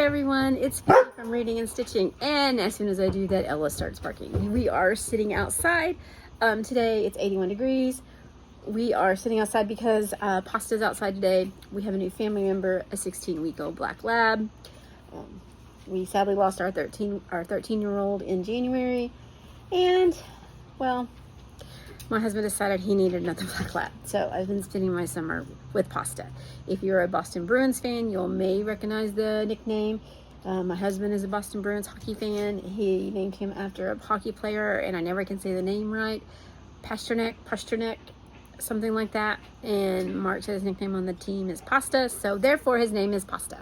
Hi everyone, it's Vicky from Reading and Stitching, and as soon as I do that, Ella starts barking. We are sitting outside. Today it's 81 degrees. We are sitting outside because Pasta's outside today. We have a new family member, a 16-week-old black lab. We sadly lost our 13-year-old in January, and well, my husband decided he needed another black lab, so I've been spending my summer with Pasta. If you're a Boston Bruins fan, you may recognize the nickname. My husband is a Boston Bruins hockey fan. He named him after a hockey player, and I never can say the name right. Pasternak, something like that. And Mark said his nickname on the team is Pasta, so therefore his name is Pasta.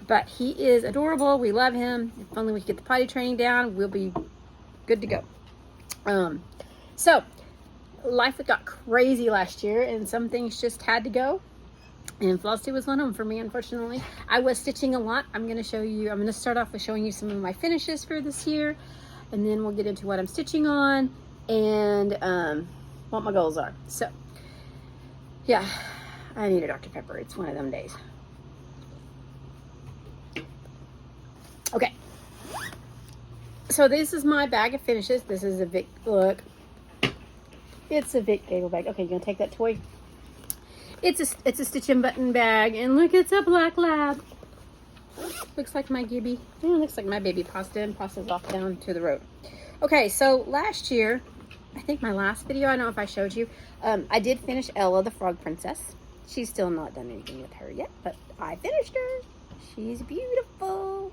But he is adorable. We love him. If only we could get the potty training down, we'll be good to go. So life got crazy last year, and some things just had to go. And Flosstube was one of them for me, unfortunately. I was stitching a lot. I'm going to start off with showing you some of my finishes for this year, and then we'll get into what I'm stitching on and what my goals are. So, yeah, I need a Dr. Pepper. It's one of them days. Okay. So this is my bag of finishes. This is a Vic, look. It's a Vic Gable bag. Okay, you gonna take that toy? It's a stitch and button bag, and look, it's a black lab. Looks like my Gibby. Yeah, looks like my baby Pasta, and Pasta's off down to the road. Okay, so last year, I think my last video, I don't know if I showed you, I did finish Ella, the Frog Princess. She's still not done anything with her yet, but I finished her. She's beautiful.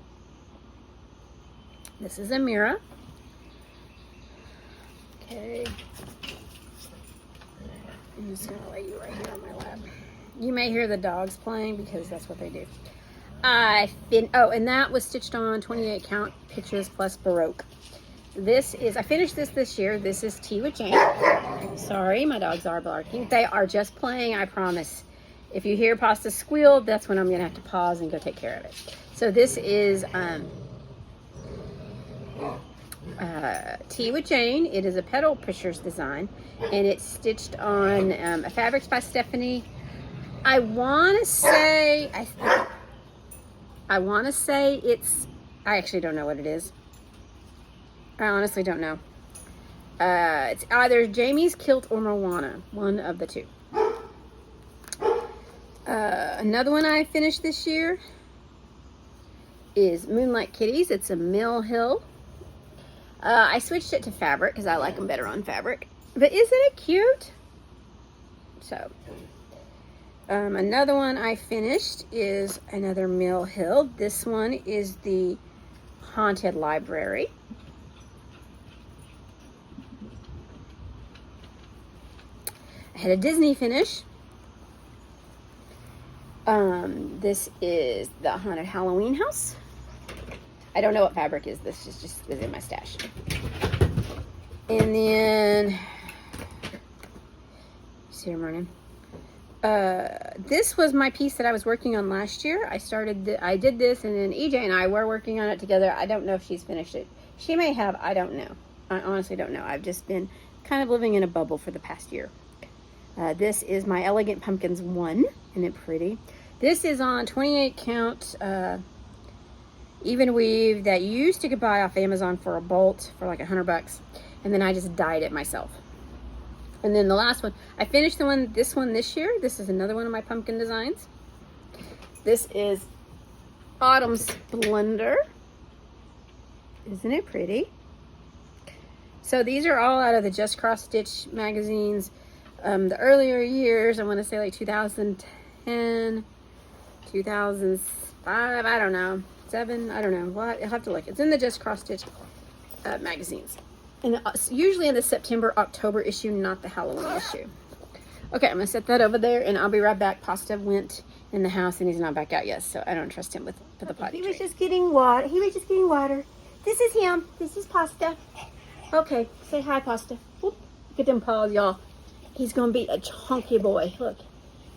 This is a mirror. Okay. I'm just going to lay you right here on my lap. You may hear the dogs playing because that's what they do. And that was stitched on 28 count pictures plus Baroque. I finished this year. This is Tea with Jane. Sorry, my dogs are barking. They are just playing, I promise. If you hear Pasta squeal, that's when I'm going to have to pause and go take care of it. So this is Tea with Jane. It is a Petal Pushers design, and it's stitched on a Fabrics by Stephanie. I want to say I actually don't know what it is. I honestly don't know. It's either Jamie's Kilt or Moana, one of the two. Another one I finished this year is Moonlight Kitties. It's a Mill Hill. I switched it to fabric because I like them better on fabric. But isn't it cute? So, another one I finished is another Mill Hill. This one is the Haunted Library. I had a Disney finish. This is the Haunted Halloween House. I don't know what fabric is. This is just in my stash. And then, see what I'm running. This was my piece that I was working on last year. I did this, and then EJ and I were working on it together. I don't know if she's finished it. She may have. I don't know. I honestly don't know. I've just been kind of living in a bubble for the past year. This is my Elegant Pumpkins 1. Isn't it pretty? This is on 28 count even weave that you used to buy off Amazon for a bolt for like $100, and then I just dyed it myself. And then the last one, I finished this one this year. This is another one of my pumpkin designs. This is Autumn Splendor. Isn't it pretty? So these are all out of the Just Cross Stitch magazines. The earlier years, I want to say like 2010, 2005, I don't know. 7, I don't know. Well, I'll have to look. It's in the Just Cross Stitch magazines. And usually in the September, October issue, not the Halloween issue. Okay, I'm going to set that over there, and I'll be right back. Pasta went in the house, and he's not back out yet, so I don't trust him for the potty. He was just getting water. This is him. This is Pasta. Okay, say hi, Pasta. Whoop. Look at them paws, y'all. He's going to be a chunky boy. Look.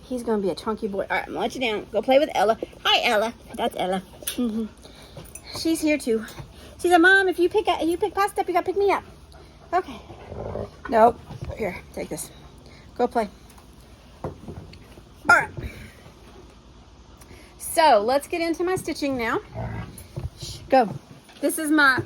He's going to be a chunky boy. All right, I'm going to let you down. Go play with Ella. Hi, Ella. That's Ella. She's here, too. She said, Mom, if you pick Pasta up, you got to pick me up. Okay. Nope. Here, take this. Go play. All right. So let's get into my stitching now. Go. This is my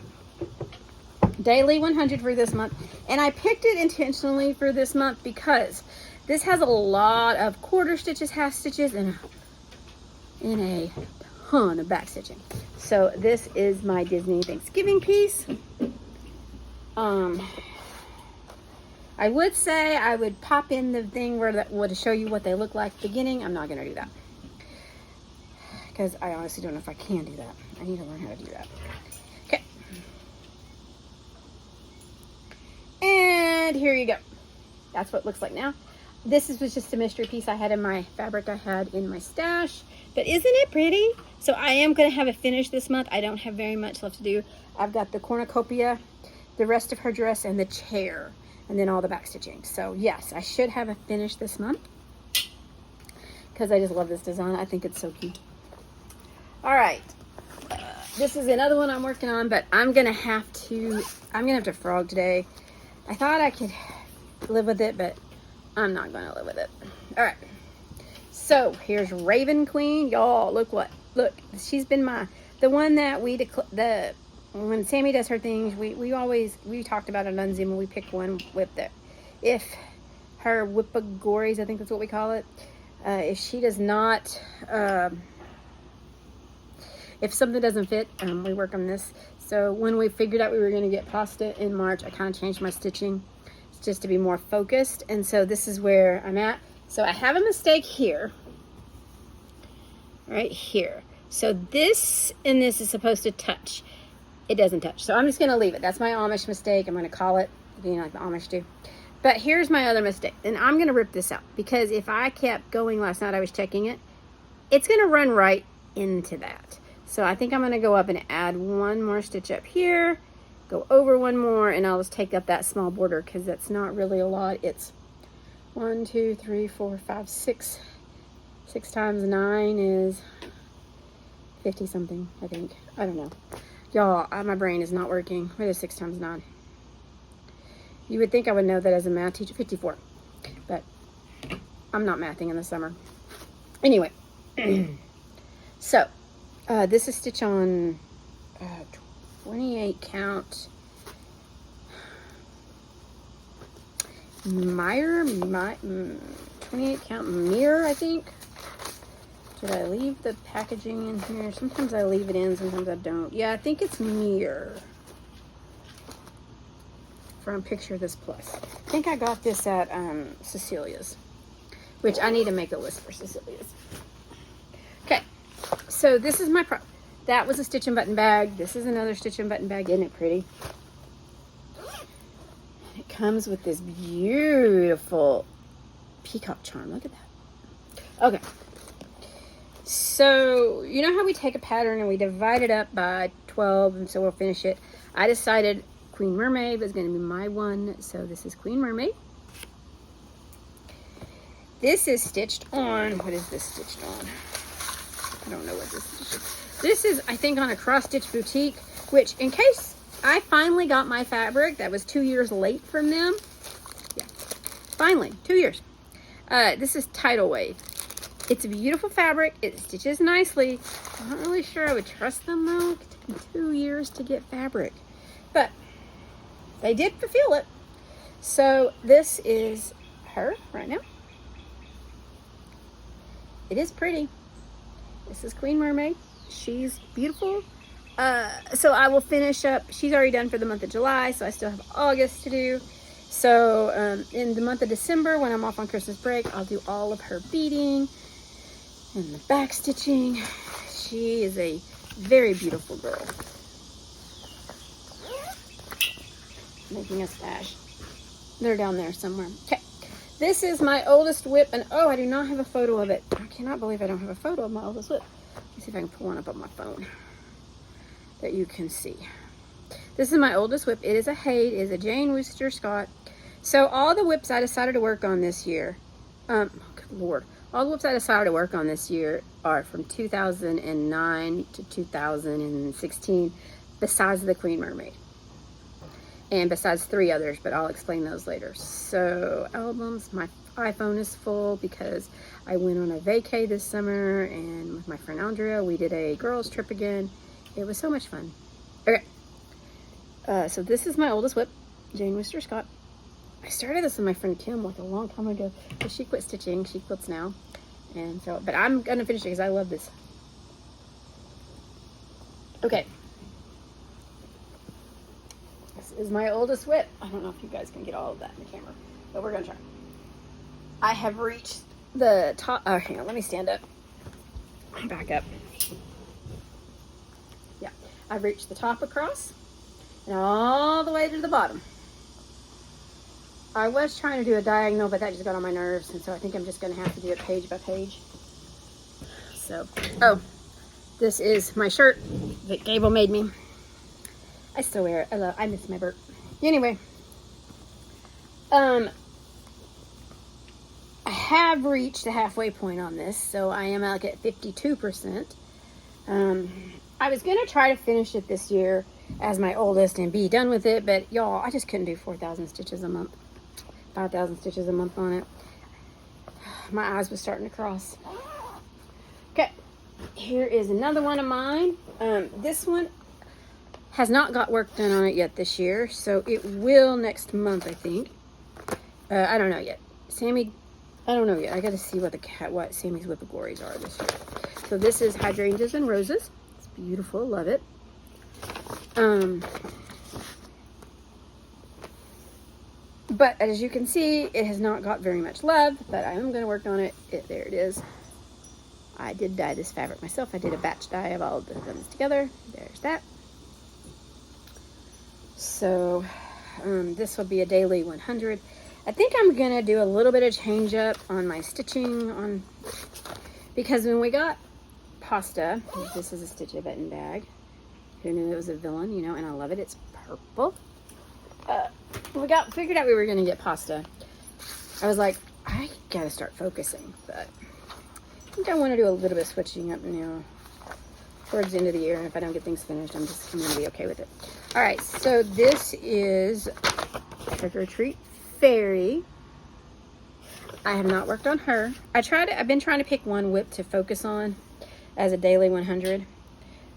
daily 100 for this month, and I picked it intentionally for this month because this has a lot of quarter stitches, half stitches, and a ton of back stitching. So this is my Disney Thanksgiving piece. I would say I would pop in the thing where that would show you what they look like at the beginning. I'm not going to do that because I honestly don't know if I can do that. I need to learn how to do that. Okay. And here you go. That's what it looks like now. This was just a mystery piece I had in my fabric I had in my stash. But isn't it pretty? So I am going to have it finished this month. I don't have very much left to do. I've got the cornucopia, the rest of her dress, and the chair, and then all the back stitching. So yes, I should have it finished this month because I just love this design. I think it's so cute. All right, this is another one I'm working on, but I'm gonna have to frog today. I thought I could live with it, but I'm not gonna live with it. All right, so here's Raven Queen. Y'all, look, she's been the one that when Sammy does her things, we talked about it on Zoom, and we picked one with if her whippagories, I think that's what we call it, if she does not, if something doesn't fit, we work on this. So when we figured out we were going to get pasta in March, I kind of changed my stitching just to be more focused, and so this is where I'm at. So I have a mistake here, right here. So this and this is supposed to touch. It doesn't touch, so I'm just going to leave it. That's my Amish mistake. I'm going to call it, like the Amish do. But here's my other mistake, and I'm going to rip this out because if I kept going last night, I was checking it, it's going to run right into that. So I think I'm going to go up and add one more stitch up here, go over one more, and I'll just take up that small border because that's not really a lot. It's 1, 2, 3, 4, 5, 6. 6 times 9 is 50 something, I think. I don't know. Y'all, my brain is not working. What is 6 times 9? You would think I would know that as a math teacher. 54. But I'm not mathing in the summer. Anyway. So, this is stitch on 28 count. 28 count mirror, I think. Did I leave the packaging in here? Sometimes I leave it in, sometimes I don't. Yeah, I think it's mirror. From Picture This Plus. I think I got this at Cecilia's, which I need to make a list for Cecilia's. Okay, so this is my that was a stitch and button bag. This is another stitch and button bag. Isn't it pretty? It comes with this beautiful peacock charm. Look at that. Okay. So, you know how we take a pattern and we divide it up by 12, and so we'll finish it. I decided Queen Mermaid was going to be my one, so this is Queen Mermaid. This is stitched on, what is this stitched on? I don't know what this is. This is, I think, on a Cross Stitch Boutique, which, in case I finally got my fabric that was 2 years late from them. Yeah, finally, 2 years. This is Tidal Wave. It's a beautiful fabric. It stitches nicely. I'm not really sure I would trust them, though. It took me 2 years to get fabric. But they did fulfill it. So this is her right now. It is pretty. This is Queen Mermaid. She's beautiful. So I will finish up. She's already done for the month of July, so I still have August to do. So in the month of December, when I'm off on Christmas break, I'll do all of her beading and the back stitching. She is a very beautiful girl. Making a splash. They're down there somewhere. Okay. This is my oldest whip, and oh, I do not have a photo of it. I cannot believe I don't have a photo of my oldest whip. Let's see if I can pull one up on my phone that you can see. This is my oldest whip. It is a Haid. It is a Jane Worcester Scott. So all the whips I decided to work on this year, good Lord, all the whips I decided to work on this year are from 2009 to 2016, besides the Queen Mermaid. And besides 3 others, but I'll explain those later. So albums, my iPhone is full because I went on a vacay this summer, and with my friend Andrea, we did a girls trip again. It was so much fun. Okay, so this is my oldest whip, Jane Wister Scott. I started this with my friend Kim like a long time ago, but she quit stitching. She quilts now, and so, but I'm gonna finish it because I love this. Okay, this is my oldest whip. I don't know if you guys can get all of that in the camera, but we're gonna try. I have reached the top. Oh, hang on, let me stand up. Back up. Yeah, I've reached the top across and all the way to the bottom. I was trying to do a diagonal, but that just got on my nerves, and so I think I'm just going to have to do it page by page. So, oh, this is my shirt that Gable made me. I still wear it. I miss my Bert. Anyway, I have reached the halfway point on this, so I am like at 52%. I was going to try to finish it this year as my oldest and be done with it, but y'all, I just couldn't do 4,000 stitches a month. 5,000 stitches a month on it. My eyes was starting to cross. Okay, here is another one of mine. This one has not got work done on it yet this year, so it will next month, I think. I don't know yet. Sammy, I don't know yet. I got to see what Sammy's whip glories are this year. So this is Hydrangeas and Roses. It's beautiful, love it. But as you can see, it has not got very much love, but I am going to work on it. There it is. I did dye this fabric myself. I did a batch dye of all of the things together. There's that. So this will be a daily 100. I think I'm going to do a little bit of change up on my stitching because when we got pasta, this is a Stitch a Button bag. Who knew it was a villain, you know, and I love it. It's purple. We figured out we were going to get pasta. I was like, I got to start focusing, but I think I want to do a little bit of switching up now towards the end of the year, and if I don't get things finished, I'm going to be okay with it. All right, so this is Trick or Treat Fairy. I have not worked on her. I've been trying to pick one whip to focus on as a daily 100,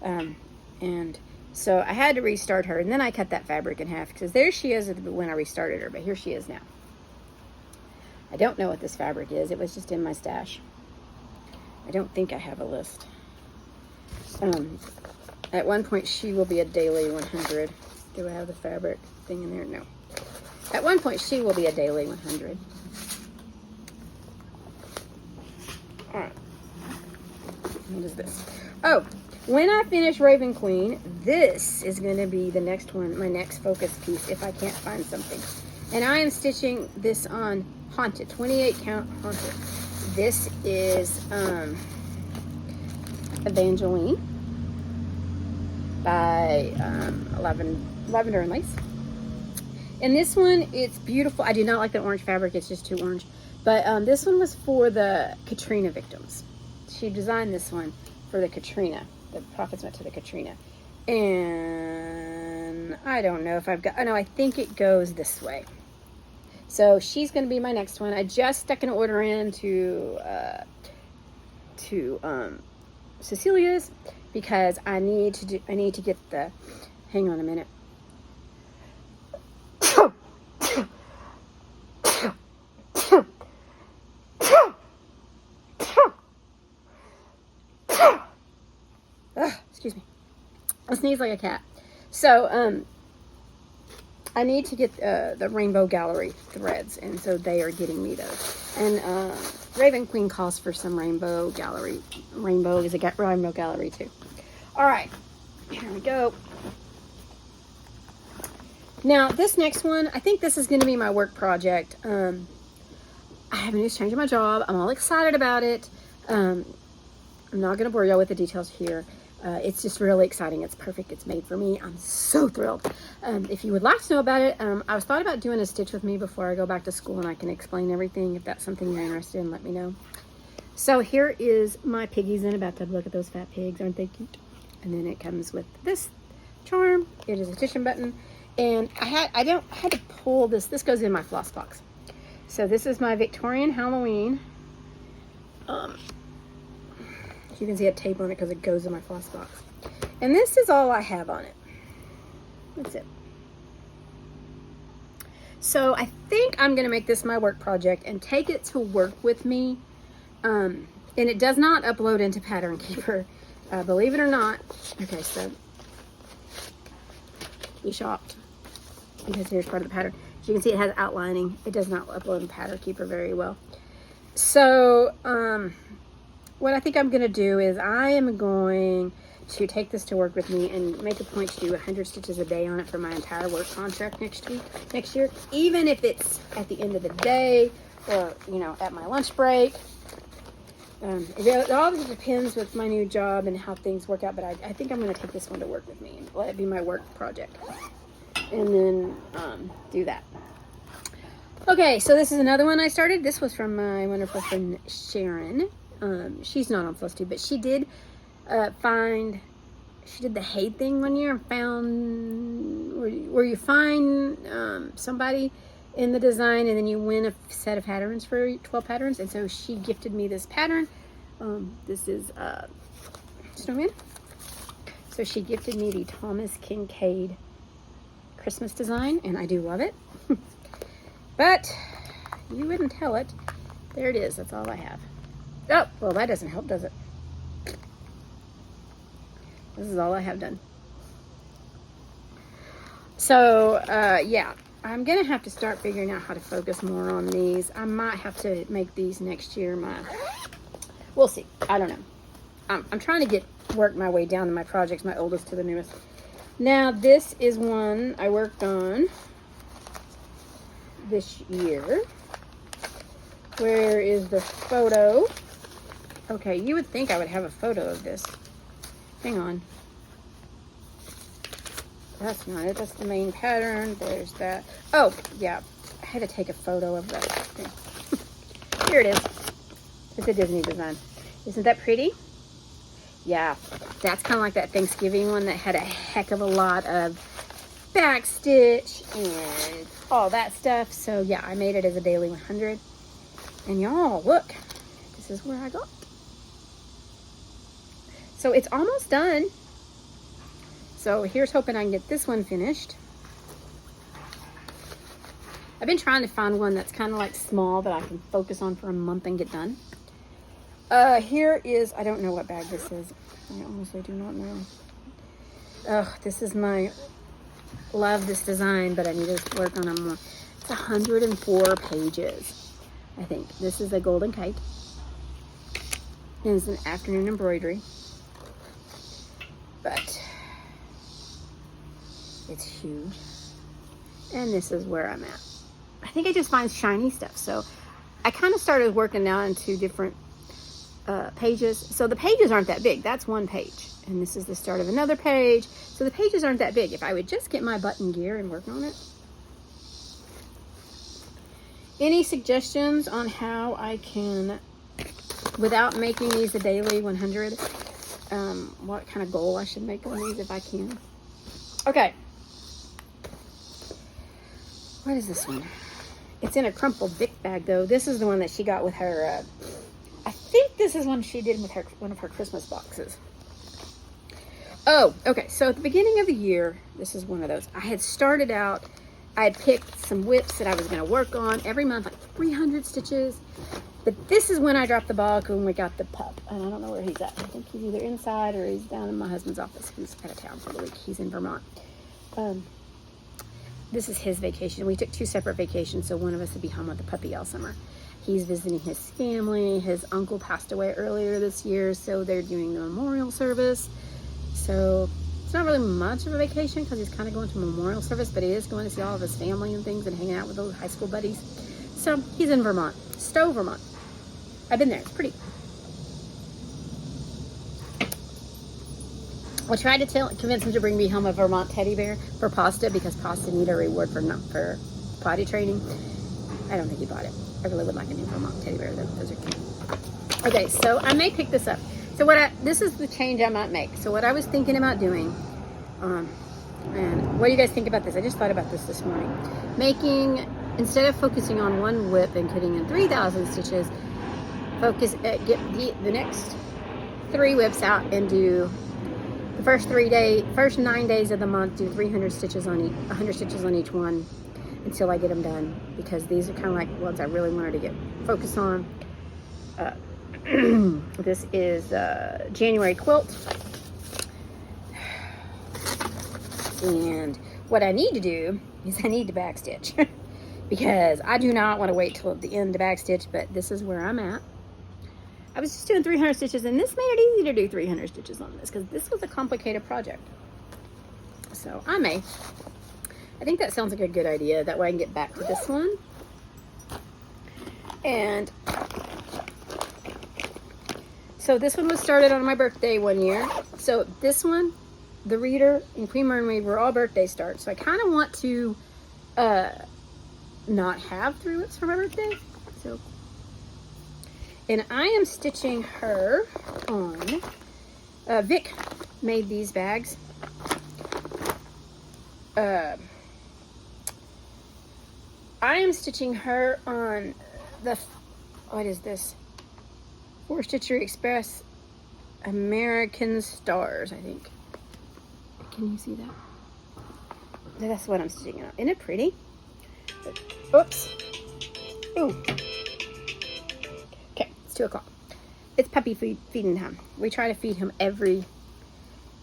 and so I had to restart her, and then I cut that fabric in half because there she is when I restarted her, but here she is now. I don't know what this fabric is. It was just in my stash. I don't think I have a list. At one point, she will be a daily 100. Do I have the fabric thing in there? No. At one point, she will be a daily 100. All right. What is this? Oh. When I finish Raven Queen, this is going to be the next one, my next focus piece, if I can't find something. And I am stitching this on Haunted, 28 count Haunted. This is Evangeline by Lavender and Lace. And this one, it's beautiful. I do not like the orange fabric, it's just too orange. But this one was for the Katrina victims. She designed this one for the Katrina. The profits went to the Katrina. And I don't know if I've got, I think it goes this way. So she's going to be my next one. I just stuck an order in to Cecilia's because I need to get the, hang on a minute. Excuse me. I sneeze like a cat. So, I need to get the Rainbow Gallery threads, and so they are getting me those. And Raven Queen calls for some Rainbow Gallery. Rainbow is a Rainbow Gallery too. All right, here we go. Now, this next one, I think this is going to be my work project. I have a new change in my job. I'm all excited about it. I'm not going to bore y'all with the details here. It's just really exciting. It's perfect. It's made for me. I'm so thrilled. If you would like to know about it, I was thought about doing a stitch with me before I go back to school, and I can explain everything. If that's something you're interested in, let me know. So here is my piggies in a bathtub. Look at those fat pigs. Aren't they cute? And then it comes with this charm. It is a stitching button. And I had to pull this. This goes in my floss box. So this is my Victorian Halloween. You can see a tape on it because it goes in my floss box. And this is all I have on it. That's it. So I think I'm going to make this my work project and take it to work with me. And it does not upload into Pattern Keeper, believe it or not. Okay, so be shocked because here's part of the pattern. As you can see, it has outlining. It does not upload in Pattern Keeper very well. So what I think I'm going to do is I am going to take this to work with me and make a point to do 100 stitches a day on it for my entire work contract next year, even if it's at the end of the day or, you know, at my lunch break. It all depends with my new job and how things work out, but I think I'm going to take this one to work with me and let it be my work project, and then do that. Okay, so this is another one I started. This was from my wonderful friend Sharon. She's not on Flosstube, but she did she did the hate thing one year and found where you find somebody in the design and then you win a set of patterns for 12 patterns. And so she gifted me this pattern. This is Snowman. So she gifted me the Thomas Kincaid Christmas design, and I do love it. But you wouldn't tell it. There it is. That's all I have. Oh, well, that doesn't help, does it? This is all I have done. So, yeah, I'm going to have to start figuring out how to focus more on these. I might have to make these next year we'll see. I don't know. I'm trying to work my way down to my projects, my oldest to the newest. Now, this is one I worked on this year. Where is the photo? Okay, you would think I would have a photo of this. Hang on. That's not it. That's the main pattern. There's that. Oh, yeah. I had to take a photo of that thing. Here it is. It's a Disney design. Isn't that pretty? Yeah. That's kind of like that Thanksgiving one that had a heck of a lot of backstitch and all that stuff. So, yeah, I made it as a daily 100. And y'all, look. This is where I got. So it's almost done. So here's hoping I can get this one finished. I've been trying to find one that's kind of like small that I can focus on for a month and get done. Here is, I don't know what bag this is. I honestly do not know. Oh, this is love this design, but I need to work on it more. It's 104 pages, I think. This is a golden kite. And it's an afternoon embroidery. But it's huge. And this is where I'm at. I think I just find shiny stuff. So I kind of started working now into different pages. So the pages aren't that big. That's one page. And this is the start of another page. So the pages aren't that big. If I would just get my button gear and work on it. Any suggestions on how I can, without making these a daily 100, what kind of goal I should make on these if I can? Okay. What is this one? It's in a crumpled Vic bag, though. This is the one that she got with her, I think this is one she did with one of her Christmas boxes. Oh, okay. So at the beginning of the year, this is one of those. I had started out, I had picked some whips that I was going to work on every month, like 300 stitches. But this is when I dropped the ball when we got the pup. And I don't know where he's at. I think he's either inside or he's down in my husband's office. He's out of town for the week. He's in Vermont. This is his vacation. We took 2 separate vacations, so one of us would be home with the puppy all summer. He's visiting his family. His uncle passed away earlier this year, so they're doing the memorial service. So it's not really much of a vacation because he's kind of going to a memorial service, but he is going to see all of his family and things and hanging out with those high school buddies. So he's in Vermont, Stowe, Vermont. I've been there. It's pretty. I tried to convince him to bring me home a Vermont teddy bear for Pasta because Pasta need a reward for potty training. I don't think he bought it. I really would like a new Vermont teddy bear. Those are cute. Okay, so I may pick this up. So this is the change I might make. So what I was thinking about doing, and what do you guys think about this? I just thought about this morning. Making instead of focusing on one whip and putting in 3,000 stitches, focus at get the next 3 whips out and do the first 9 days of the month, do 300 stitches on each, 100 stitches on each one until I get them done, because these are kind of like ones I really wanted to get focused on. This is January quilt, and what I need to do is I need to backstitch because I do not want to wait till the end to backstitch, but this is where I'm at. I was just doing 300 stitches, and this made it easy to do 300 stitches on this because this was a complicated project. So I think that sounds like a good idea. That way I can get back to this one. And so this one was started on my birthday one year. So this one, the Reader and Queen Mermaid were all birthday starts. So I kind of want to not have 3 whips for my birthday. So, and I am stitching her on, Vic made these bags. I am stitching her on the, what is this? 4 Stitchery Express American Stars, I think. Can you see that? That's what I'm stitching on. Isn't it pretty? Oops. Ooh. Okay, it's 2 o'clock. It's puppy feeding time. We try to feed him every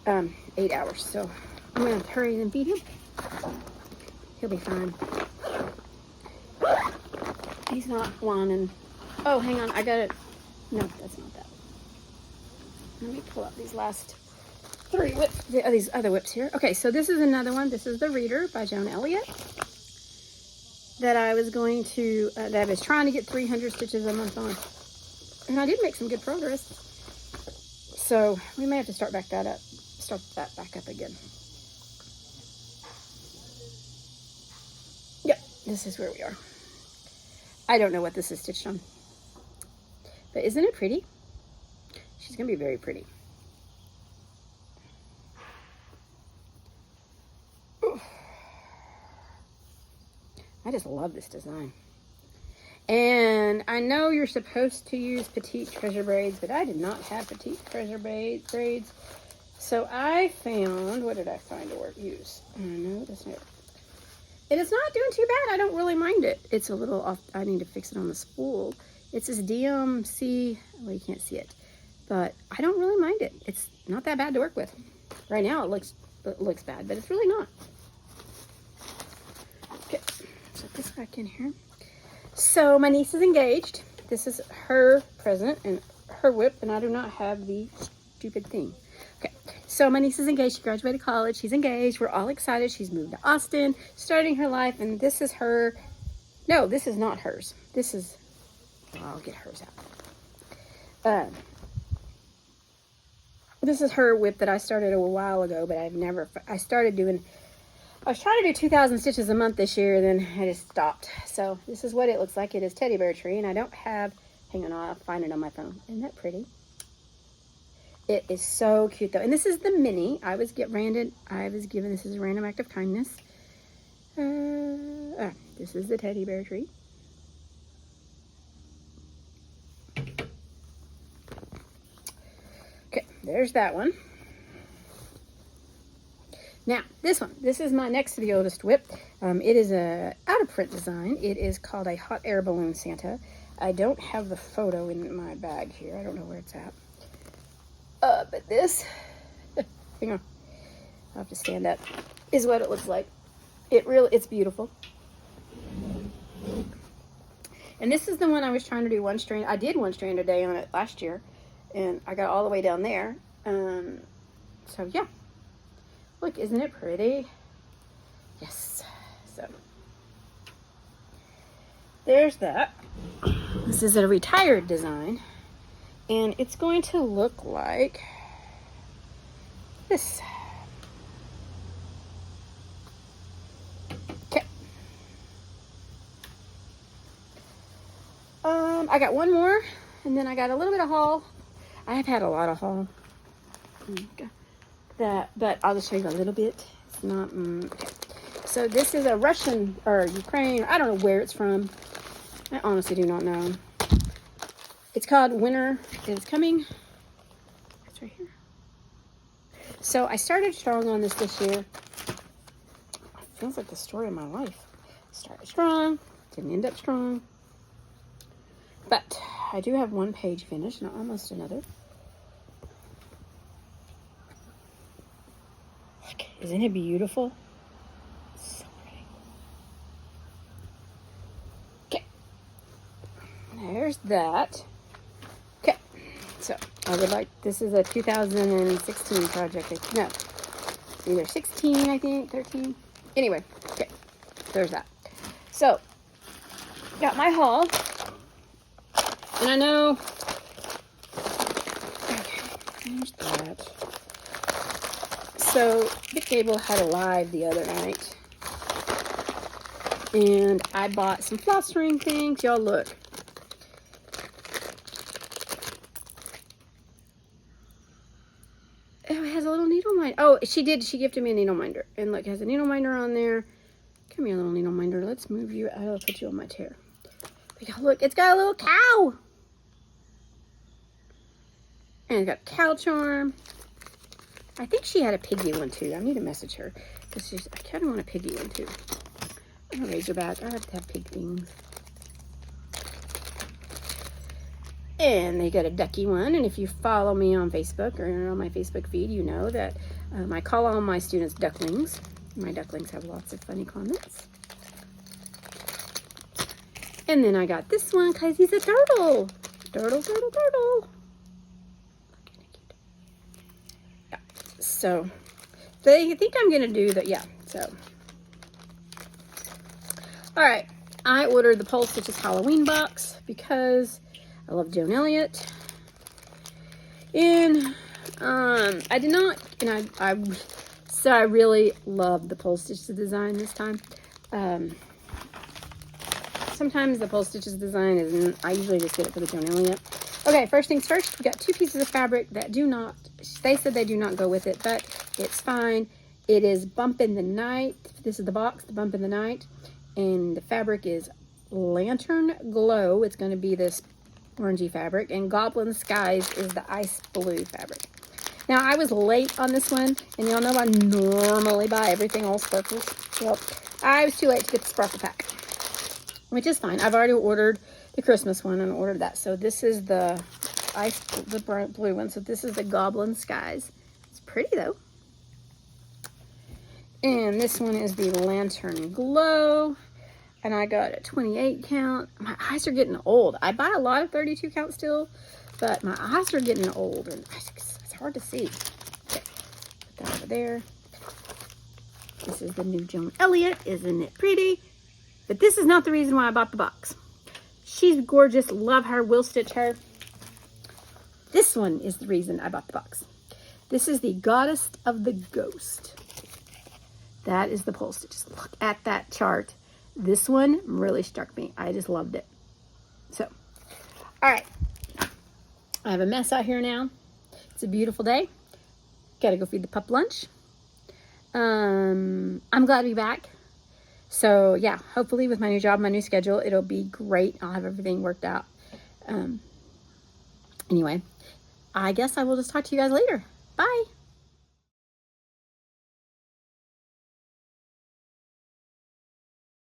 8 hours. So I'm going to hurry and feed him. He'll be fine. He's not whining. Oh, hang on. I got it. No, that's not that. Let me pull up these last 3 whips. These other whips here. Okay, so this is another one. This is The Reader by Joan Elliott. That I was going to, that I was trying to get 300 stitches a month on. And I did make some good progress. So we may have to start that back up again. Yep, this is where we are. I don't know what this is stitched on. But isn't it pretty? She's going to be very pretty. Ooh. I just love this design. And I know you're supposed to use petite treasure braids, but I did not have petite treasure braids. So I found, what did I find to use? No, that's not it. And it's not doing too bad. I don't really mind it. It's a little off. I need to fix it on the spool. It's this DMC. Well, you can't see it, but I don't really mind it. It's not that bad to work with. Right now, it looks bad, but it's really not. Okay, put this back in here. So my niece is engaged. This is her present and her whip, and I do not have the stupid thing. Okay, so my niece is engaged. She graduated college. She's engaged. We're all excited. She's moved to Austin, starting her life, and this is her. No, this is not hers. This is. I'll get hers out. This is her whip that I started a while ago, but I started doing. I was trying to do 2,000 stitches a month this year, then I just stopped. So this is what it looks like. It is Teddy Bear Tree, and I don't have. Hang on, I'll find it on my phone. Isn't that pretty? It is so cute though, and this is the mini. I was given this is a random act of kindness. This is the Teddy Bear Tree. Okay, there's that one. Now this one. This is my next to the oldest whip. It is a out of print design. It is called a hot air balloon Santa. I don't have the photo in my bag here. I don't know where it's at. But this, hang on, I'll have to stand up, is what it looks like. It's beautiful. And this is the one I was trying to do one strand. I did one strand a day on it last year, and I got all the way down there. So yeah, look, isn't it pretty? Yes. So there's that. This is a retired design. And it's going to look like this. Okay. I got one more, and then I got a little bit of haul. I have had a lot of haul. But I'll just show you a little bit. It's not. Okay. So this is a Russian or Ukraine. I don't know where it's from. I honestly do not know. It's called Winter is Coming. It's right here. So I started strong on this year. It feels like the story of my life. Started strong, didn't end up strong. But I do have one page finished and almost another. Look, isn't it beautiful? So pretty. Okay. There's that. Okay. So I would like, this is a 2016 project. No, it's either 16, I think, 13. Anyway, okay. There's that. So, got my haul. And I know, okay, there's that. So, Big Gable had a live the other night. And I bought some floss ring things. Y'all look. Oh, it has a little needle minder. Oh, she gifted me a needle minder. And look, it has a needle minder on there. Come here, little needle minder. Let's move you. I'll put you on my chair. But y'all look, it's got a little cow. And it's got a cow charm. I think she had a piggy one too. I need to message her. Because I kind of want a piggy one too. I'm a razorback. I have to have pig things. And they got a ducky one. And if you follow me on Facebook or on my Facebook feed, you know that I call all my students ducklings. My ducklings have lots of funny comments. And then I got this one because he's a turtle. Turtle. Yeah. So they think I'm going to do that. Yeah. So. All right. I ordered the Pole Stitches Halloween box because I love Joan Elliott. And I did not, and I really love the Pole Stitches design this time. Sometimes the Pole Stitches design isn't, I usually just get it for the Joan Elliott. Okay, first things first, we got 2 pieces of fabric that do not, they said they do not go with it, but it's fine. It is Bump in the Night. This is the box, the Bump in the Night. And the fabric is Lantern Glow. It's going to be this orangey fabric. And Goblin Skies is the ice blue fabric. Now, I was late on this one, and y'all know I normally buy everything all sparkles. Well, I was too late to get the sparkle pack, which is fine. I've already ordered the Christmas one and ordered that. So this is the bright blue one. So this is the Goblin Skies. It's pretty, though. And this one is the Lantern Glow. And I got a 28 count. My eyes are getting old. I buy a lot of 32 count still, but my eyes are getting old. And it's hard to see. Okay, put that over there. This is the new Joan Elliott. Isn't it pretty? But this is not the reason why I bought the box. She's gorgeous. Love her. Will stitch her. This one is the reason I bought the box. This is the Goddess of the Ghost. That is the Pole Stitches. Look at that chart. This one really struck me. I just loved it. So, all right. I have a mess out here now. It's a beautiful day. Gotta go feed the pup lunch. I'm glad to be back. So, yeah, hopefully with my new job, my new schedule, it'll be great. I'll have everything worked out. Anyway, I guess I will just talk to you guys later. Bye.